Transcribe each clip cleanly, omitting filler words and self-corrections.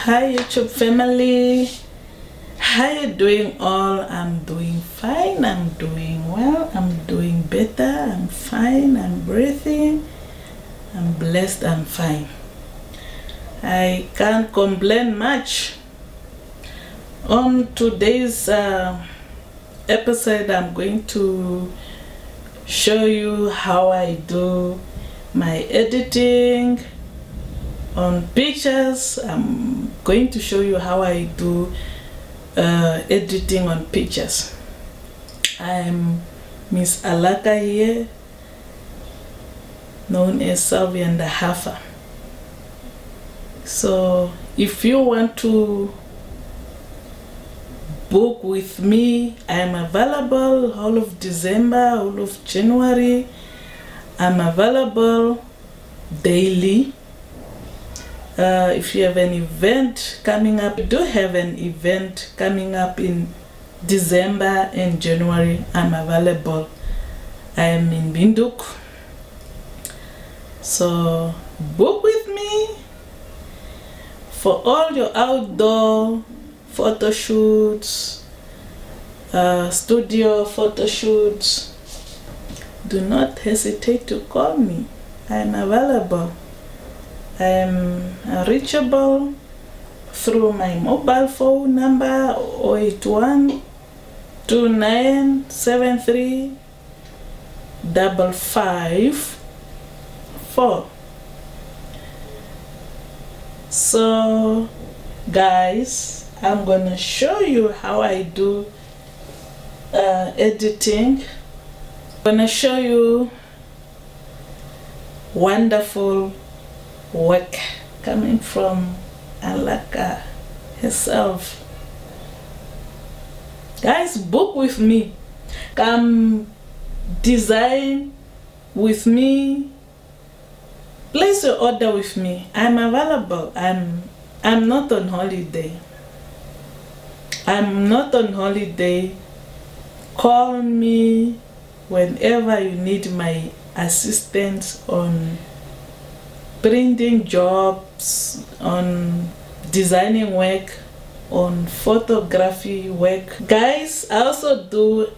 Hi YouTube family, how you doing all? I'm doing fine, I'm doing well, I'm doing better, I'm fine, I'm breathing, I'm blessed, I'm fine. I can't complain much. On today's episode, I'm going to show you how I do my editing on pictures. I'm going to show you how I do editing on pictures. I'm Miss Alaka here, known as Sylvia and the Hafa. So if you want to book with me, I'm available all of December, all of January. I'm available daily. If you have an event coming up, I do have an event coming up in December and January, I'm available. I am in Binduk, so book with me for all your outdoor photo shoots, studio photo shoots. Do not hesitate to call me. I am available. I am reachable through my mobile phone number 081 2973 554. So guys, I'm gonna show you how I do editing. I'm gonna show you wonderful work coming from Alaka herself. Guys, book with me, come design with me, place your order with me. I'm available. I'm not on holiday. I'm not on holiday. Call me whenever you need my assistance on printing jobs, on designing work, on photography work. Guys, I also do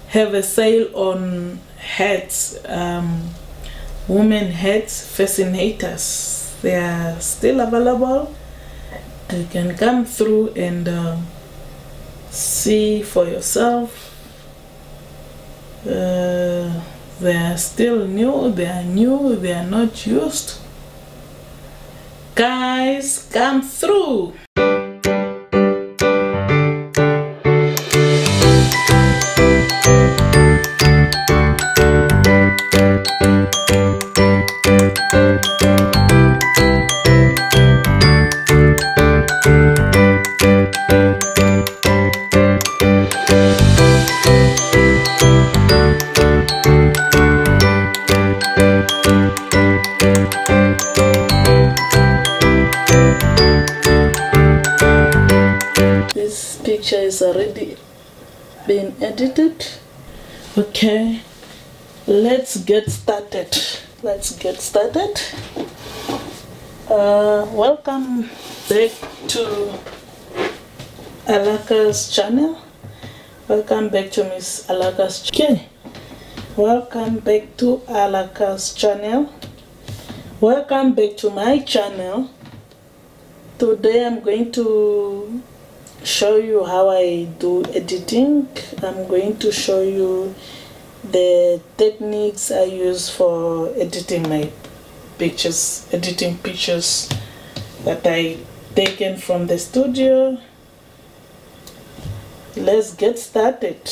have a sale on hats, women hats, fascinators. They are still available. You can come through and see for yourself. They are still new, they are new, they are not used. Guys, come through. Picture is already been edited. Okay, let's get started. Welcome back to Alaka's channel. Welcome back to Miss Alaka's channel. Welcome back to Alaka's channel. Welcome back to my channel. Today I'm going to show you how I do editing. I'm going to show you the techniques I use for editing my pictures, editing pictures that I taken from the studio. Let's get started.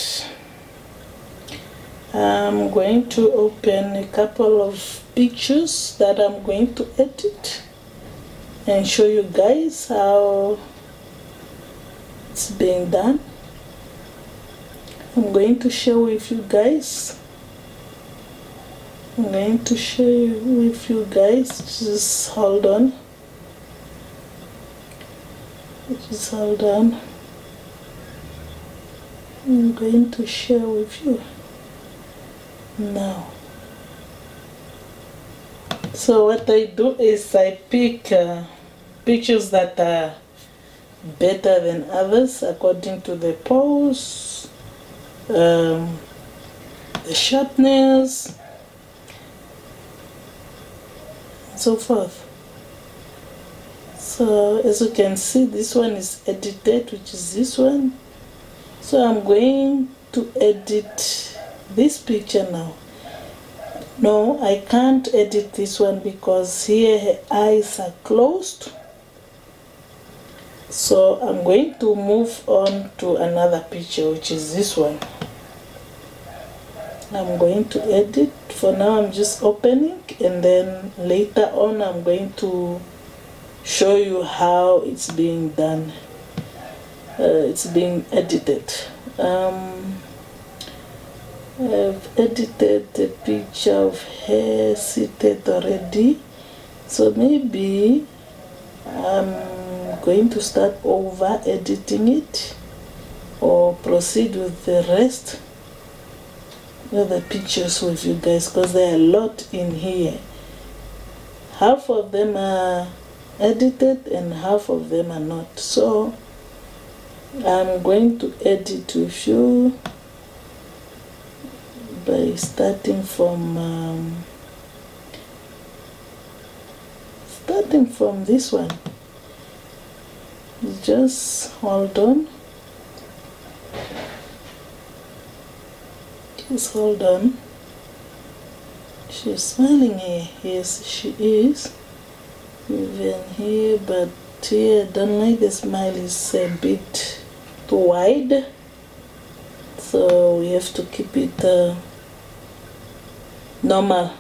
I'm going to open a couple of pictures that I'm going to edit and show you guys how it's being done. I'm going to share with you guys. Just hold on. I'm going to share with you now. So what I do is I pick pictures that are better than others according to the pose, the sharpness, and so forth. So as you can see, this one is edited, which is this one. So I'm going to edit this picture now. No, I can't edit this one because here her eyes are closed. So I'm going to move on to another picture, which is this one. I'm going to edit. For now I'm just opening, and then later on I'm going to show you how it's being done. It's being edited. I've edited the picture of her seated already, so maybe I'm going to start over editing it or proceed with the rest of the pictures with you guys, because there are a lot in here. Half of them are edited and half of them are not, so I'm going to edit with you by starting from this one. Just hold on. Just hold on. She's smiling here. Yes, she is. Even here, but here I don't like the smile. Is a bit too wide. So we have to keep it normal.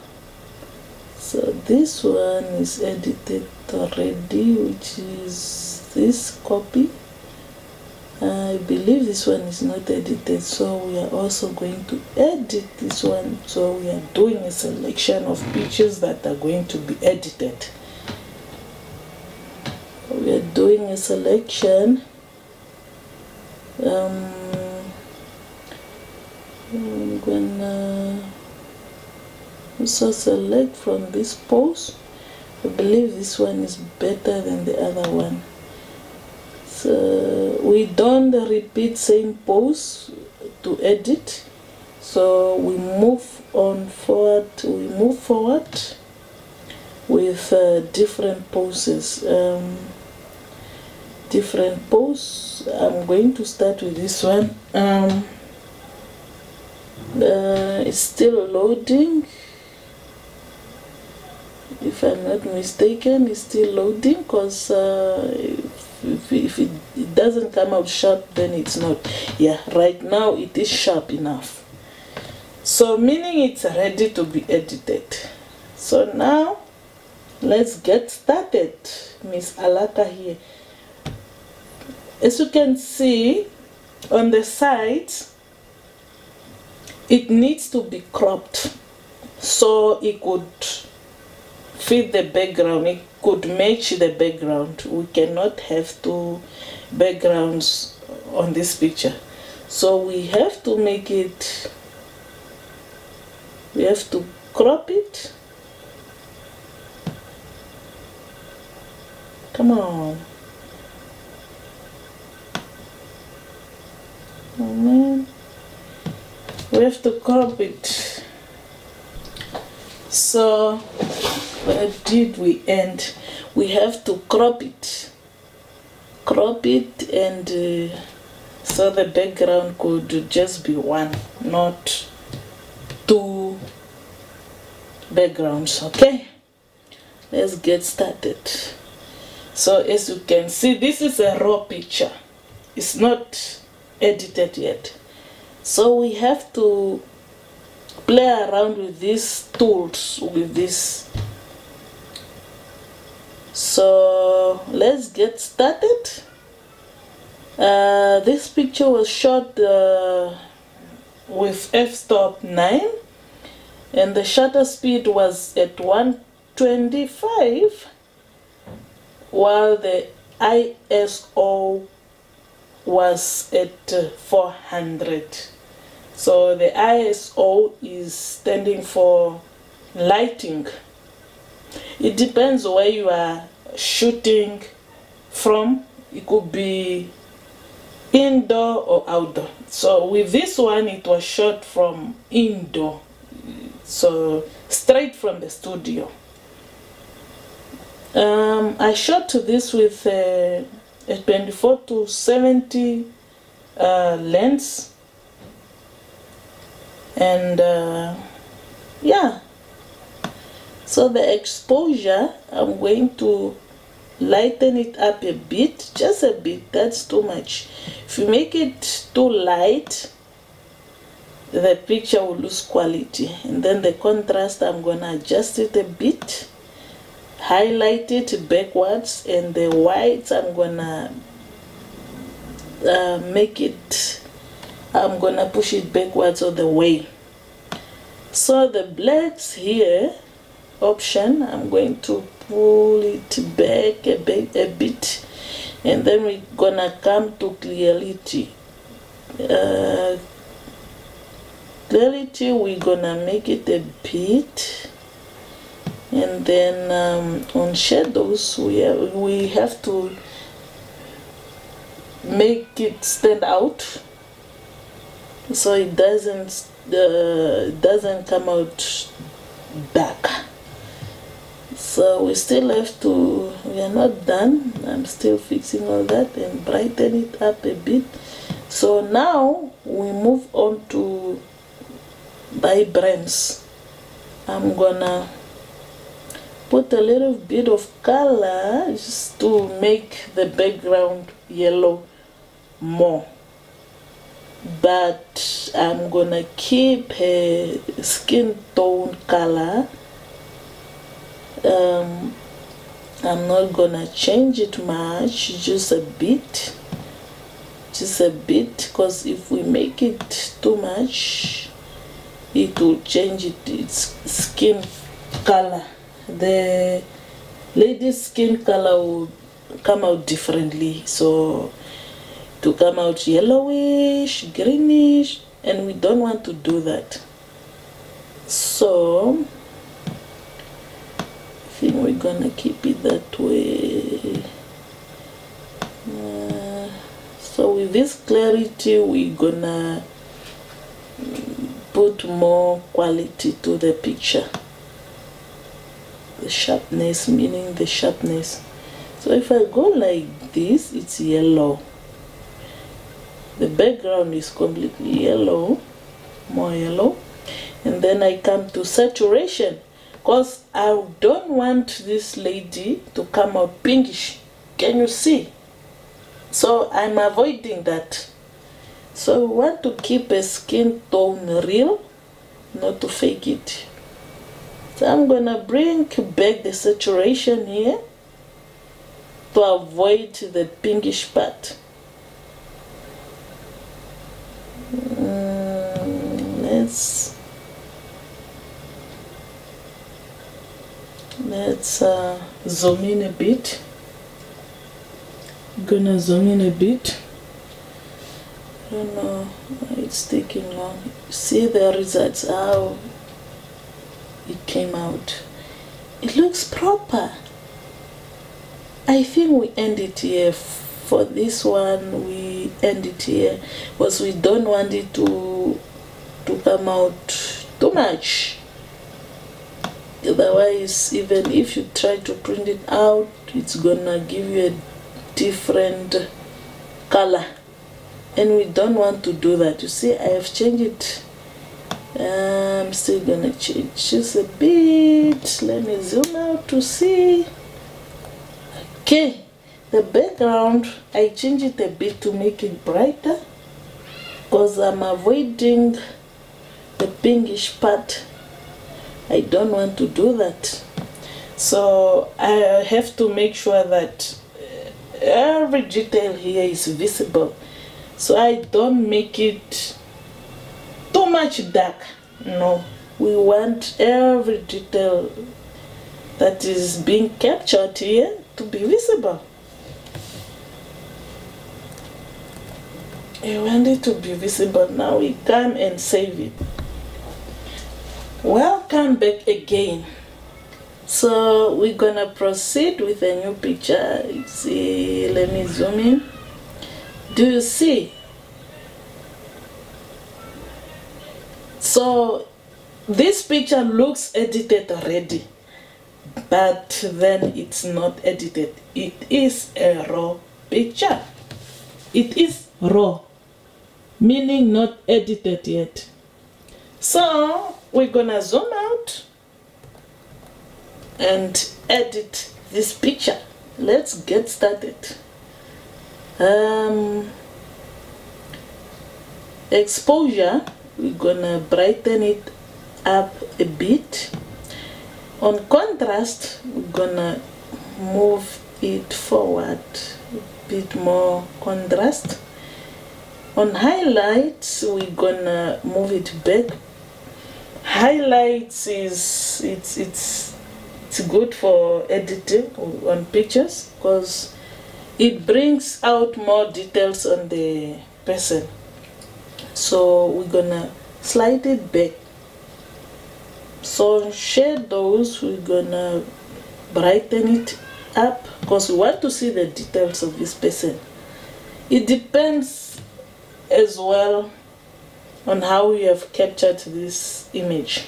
So this one is edited already, which is this copy. I believe this one is not edited, so we are also going to edit this one. So we are doing a selection of pictures that are going to be edited. We are doing a selection. I'm gonna also select from this pose. I believe this one is better than the other one. So we don't repeat same pose to edit. So we move on forward. We move forward with different poses. Different pose. I'm going to start with this one. It's still loading. If I'm not mistaken, it's still loading, because if it doesn't come out sharp, then it's not. Yeah, right now it is sharp enough. So meaning it's ready to be edited. So now let's get started. Miss Alaka here. As you can see on the sides, it needs to be cropped so it could fit the background, it could match the background. We cannot have two backgrounds on this picture, so we have to make it, we have to crop it. Come on. Oh man. We have to crop it. So where did we end? We have to crop it. Crop it, and so the background could just be one, not two backgrounds. Okay, let's get started. So as you can see, this is a raw picture. It's not edited yet. So we have to play around with these tools, with this. So let's get started. This picture was shot with f-stop 9, and the shutter speed was at 125, while the ISO was at 400. So the ISO is standing for lighting. It depends where you are shooting from. It could be indoor or outdoor. So with this one, it was shot from indoor, so straight from the studio. I shot this with a 24-70 lens, and yeah, so the exposure, I'm going to lighten it up a bit, just a bit. That's too much. If you make it too light, the picture will lose quality. And then the contrast, I'm gonna adjust it a bit, highlight it backwards, and the whites, I'm gonna I'm gonna push it backwards all the way. So the blacks here option, I'm going to pull it back a bit, and then we're gonna come to clarity. Clarity, we're gonna make it a bit, and then on shadows we have to make it stand out so it doesn't come out dark. So we still have to, we are not done, I'm still fixing all that and brighten it up a bit. So now we move on to vibrance. I'm gonna put a little bit of color just to make the background yellow more, but I'm gonna keep a skin tone color. I'm not gonna change it much, just a bit, because if we make it too much, it will change its skin color. The lady's skin color will come out differently, so to come out yellowish, greenish, and we don't want to do that. So I think we're gonna keep it that way. So with this clarity, we're gonna put more quality to the picture. The sharpness, meaning the sharpness. So if I go like this, it's yellow. The background is completely yellow, more yellow. And then I come to saturation, because I don't want this lady to come out pinkish. Can you see? So I'm avoiding that. So we want to keep a skin tone real, not to fake it. So I'm gonna bring back the saturation here to avoid the pinkish part. Let's zoom in a bit. I'm gonna zoom in a bit. I don't know why it's taking long. See the results, how it came out. It looks proper. I think we end it here. For this one, we end it here because we don't want it to come out too much. Otherwise, even if you try to print it out, it's gonna give you a different color, and we don't want to do that. You see, I have changed it. I'm still gonna change just a bit. Let me zoom out to see. Okay, the background, I changed it a bit to make it brighter because I'm avoiding the pinkish part. I don't want to do that. So I have to make sure that every detail here is visible. So I don't make it too much dark. No, we want every detail that is being captured here to be visible. I want it to be visible. Now we come and save it. Welcome back again. So we're gonna proceed with a new picture. See, let me zoom in. Do you see? So this picture looks edited already, but then it's not edited. It is a raw picture. It is raw, meaning not edited yet. So we're gonna zoom out and edit this picture. Let's get started. Exposure, we're gonna brighten it up a bit. On contrast, we're gonna move it forward, a bit more contrast. On highlights, we're gonna move it back. Highlights is it's good for editing on pictures because it brings out more details on the person. So we're gonna slide it back. So shadows, we're gonna brighten it up because we want to see the details of this person. It depends as well on how we have captured this image.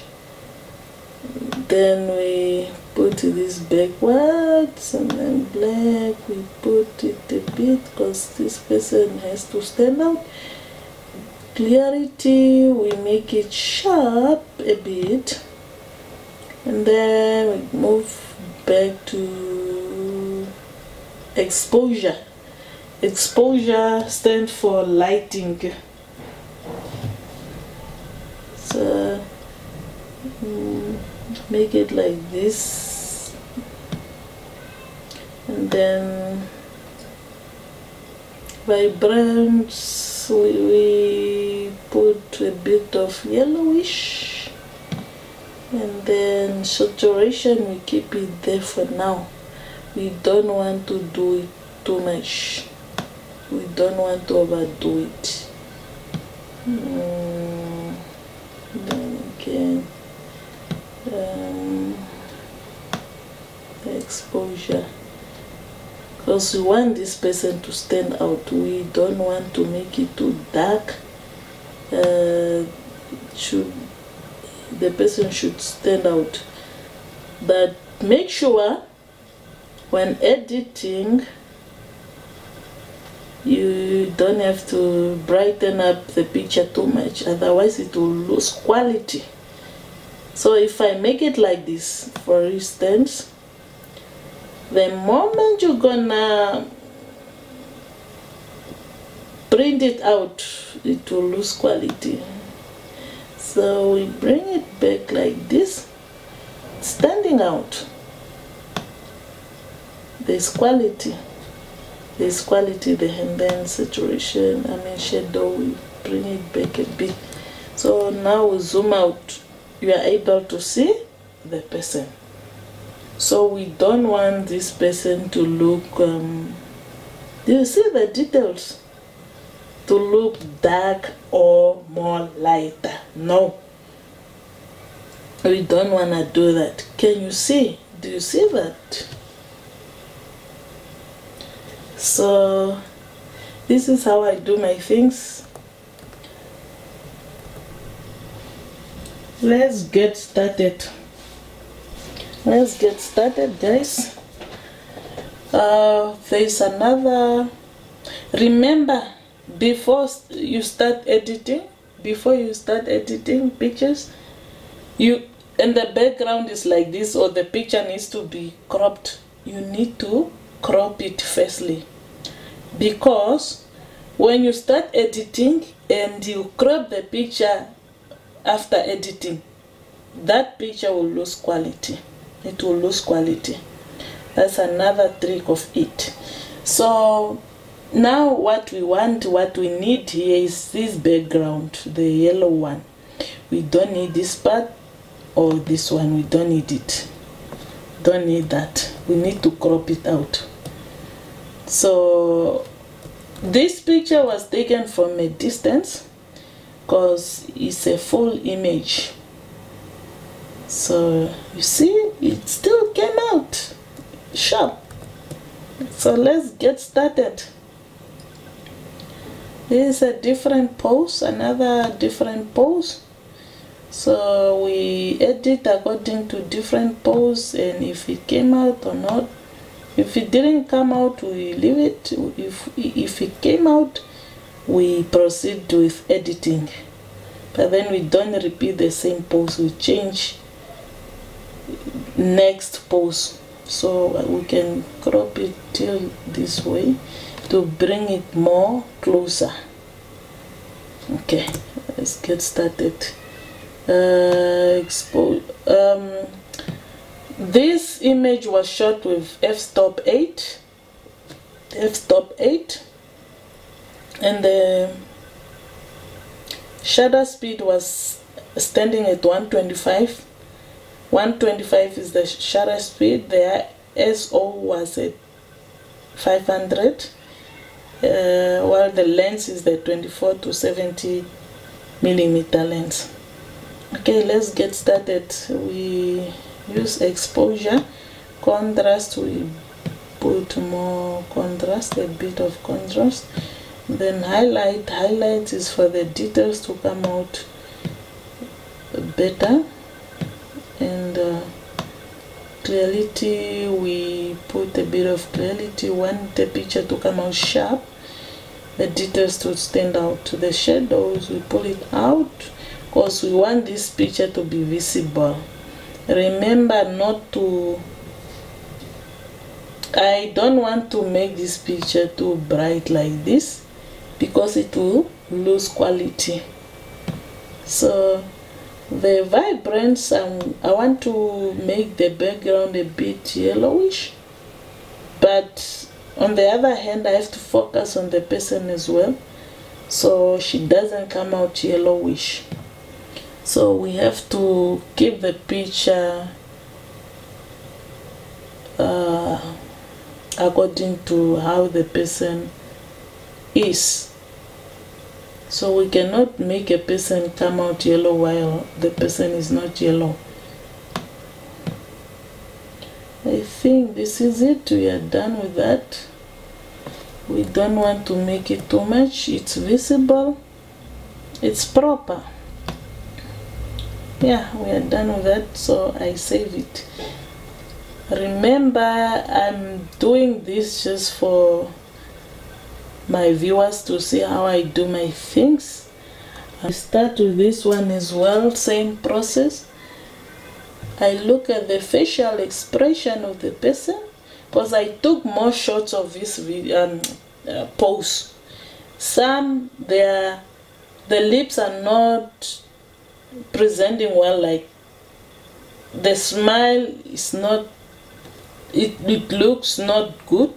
Then we put this backwards and then black, we put it a bit because this person has to stand out. Clarity, we make it sharp a bit, and then we move back to exposure. Exposure stands for lighting. So make it like this, and then vibrance, we put a bit of yellowish, and then saturation, we keep it there for now. We don't want to do it too much. We don't want to overdo it. Then again, the exposure, because we want this person to stand out. We don't want to make it too dark. The person should stand out, but make sure when editing you don't have to brighten up the picture too much, otherwise it will lose quality. So if I make it like this, for instance, the moment you're gonna print it out, it will lose quality. So we bring it back like this, standing out. There's quality. There's quality, and then saturation, shadow, we bring it back a bit. So now we zoom out, you are able to see the person. So we don't want this person to look, do you see the details? To look dark or more lighter. No. We don't want to do that. Can you see? Do you see that? So this is how I do my things. Let's get started. Let's get started, guys. There's another. Remember, before you start editing pictures, and the background is like this, or the picture needs to be cropped, you need to crop it firstly, because when you start editing and you crop the picture after editing, that picture will lose quality. It will lose quality. That's another trick of it. So now what we need here is this background, the yellow one. We don't need this part or this one. We don't need it. Don't need that. We need to crop it out. So this picture was taken from a distance because it's a full image. So you see, it's still out sharp. So let's get started. This is a different pose, another different pose. So we edit according to different pose, and if it came out or not. If it didn't come out, we leave it. If it came out, we proceed with editing. But then we don't repeat the same pose, we change next pose. So we can crop it till this way to bring it more closer. Okay, let's get started. This image was shot with f-stop 8, and the shutter speed was standing at 125. 125 is the shutter speed. The ISO was at 500, while the lens is the 24 to 70 millimeter lens. Okay, let's get started. We use exposure, contrast, we put more contrast, a bit of contrast. Then highlight is for the details to come out better. And clarity, we put a bit of clarity. We want the picture to come out sharp, the details to stand out. The shadows, we pull it out because we want this picture to be visible. Remember not to, I don't want to make this picture too bright like this because it will lose quality. So the vibrance, I want to make the background a bit yellowish, but on the other hand I have to focus on the person as well, so she doesn't come out yellowish. So we have to keep the picture according to how the person is. So we cannot make a person come out yellow while the person is not yellow. I think this is it. We are done with that. We don't want to make it too much. It's visible. It's proper. Yeah, we are done with that, so I save it. Remember, I'm doing this just for my viewers to see how I do my things. I start with this one as well, same process. I look at the facial expression of the person because I took more shots of this video, pose. Some, the lips are not presenting well, like the smile is not, it looks not good.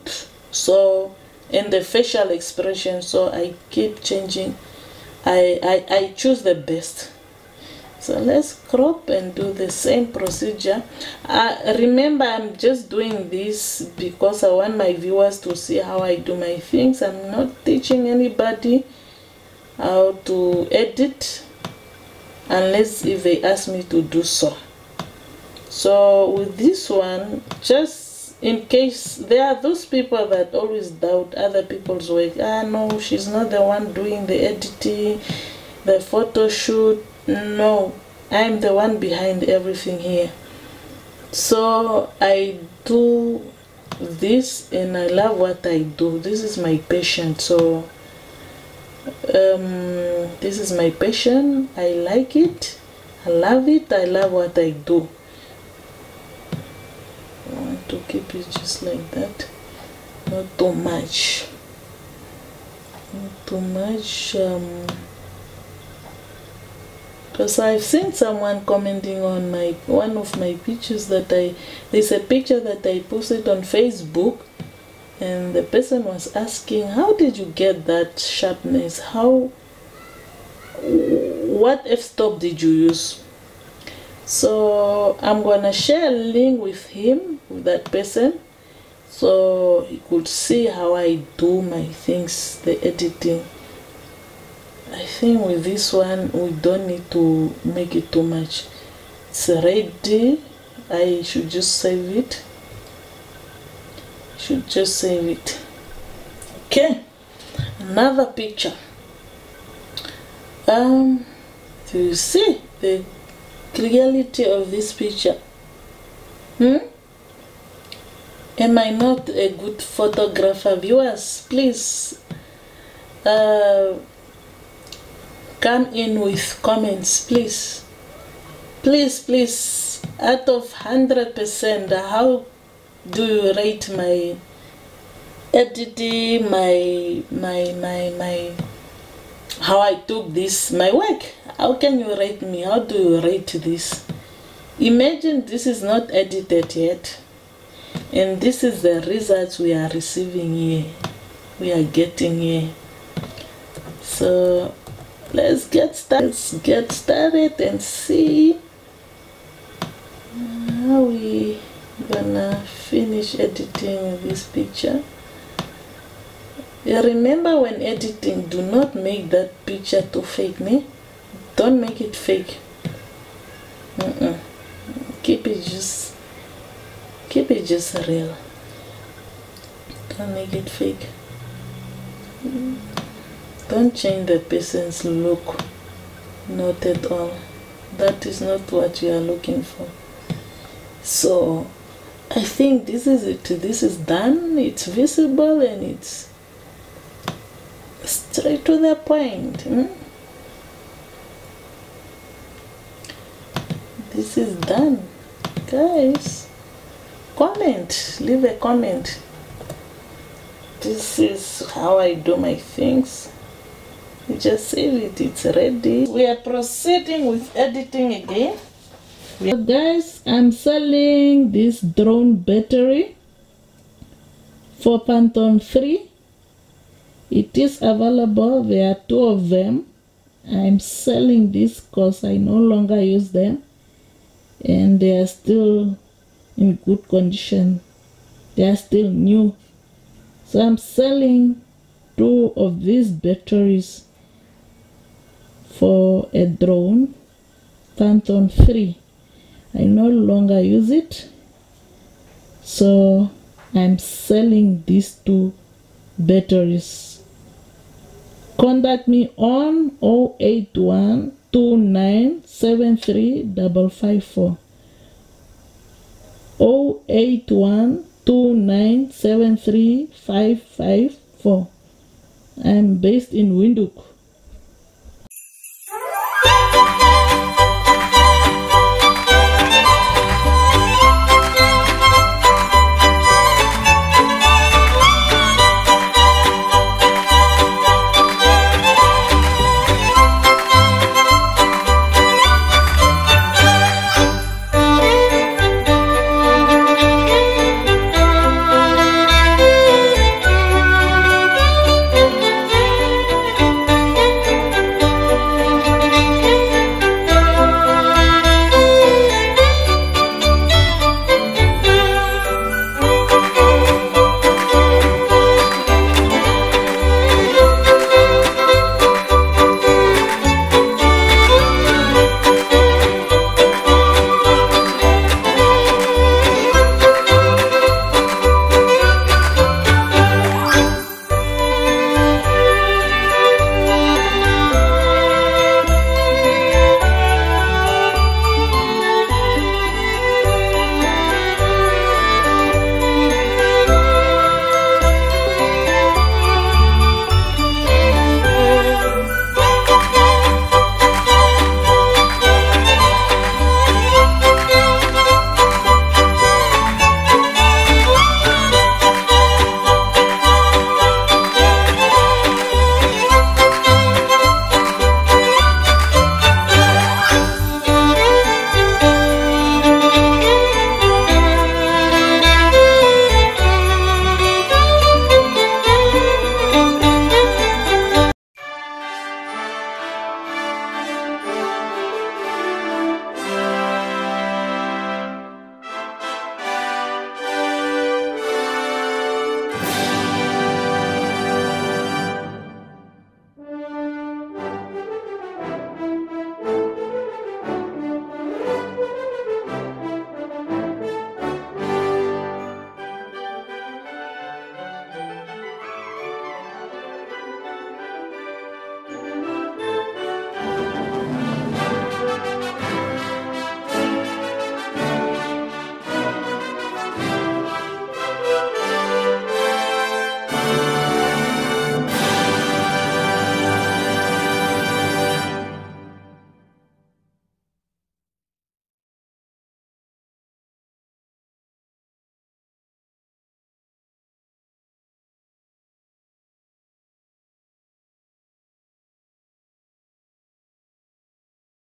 So in the facial expression, so I keep changing. I choose the best. So let's crop and do the same procedure. Remember, I'm just doing this because I want my viewers to see how I do my things. I'm not teaching anybody how to edit unless if they ask me to do so. So with this one, just in case there are those people that always doubt other people's work. No, she's not the one doing the editing, the photo shoot. No, I'm the one behind everything here. So I do this and I love what I do. This is my passion. So this is my passion. I like it, I love it, I love what I do. I want to keep it just like that, not too much, not too much, because I've seen someone commenting on one of my pictures that there's a picture that I posted on Facebook, and the person was asking, how did you get that sharpness? What f-stop did you use? So I'm gonna share a link with him, with that person, so he could see how I do my things, the editing. I think with this one we don't need to make it too much. It's ready. I should just save it. Should just save it. Okay, another picture. Do you see the clarity of this picture? Am I not a good photographer? Viewers, please come in with comments, please. Please, out of 100%, how do you rate my editing, my how I took this, my work? How can you rate me? How do you rate this? Imagine this is not edited yet, and this is the results we are receiving here, we are getting here. So let's get started and see how we gonna finish editing this picture. Remember, when editing, do not make that picture too fake, ne? Don't make it fake. Keep it just real. Don't make it fake. Don't change the person's look, not at all. That is not what you are looking for. So I think this is it. This is done. It's visible and it's straight to the point. This is done, guys. Comment, leave a comment. This is how I do my things. You just save it, it's ready. We are proceeding with editing again. So guys, I'm selling this drone battery for Phantom 3. It is available. There are 2 of them. I'm selling this because I no longer use them, and they are still in good condition. They are still new. So I'm selling 2 of these batteries for a drone Phantom 3. I no longer use it, so I'm selling these 2 batteries. Contact me on 081 2973 554. 081 2973 554. I'm based in Windhoek.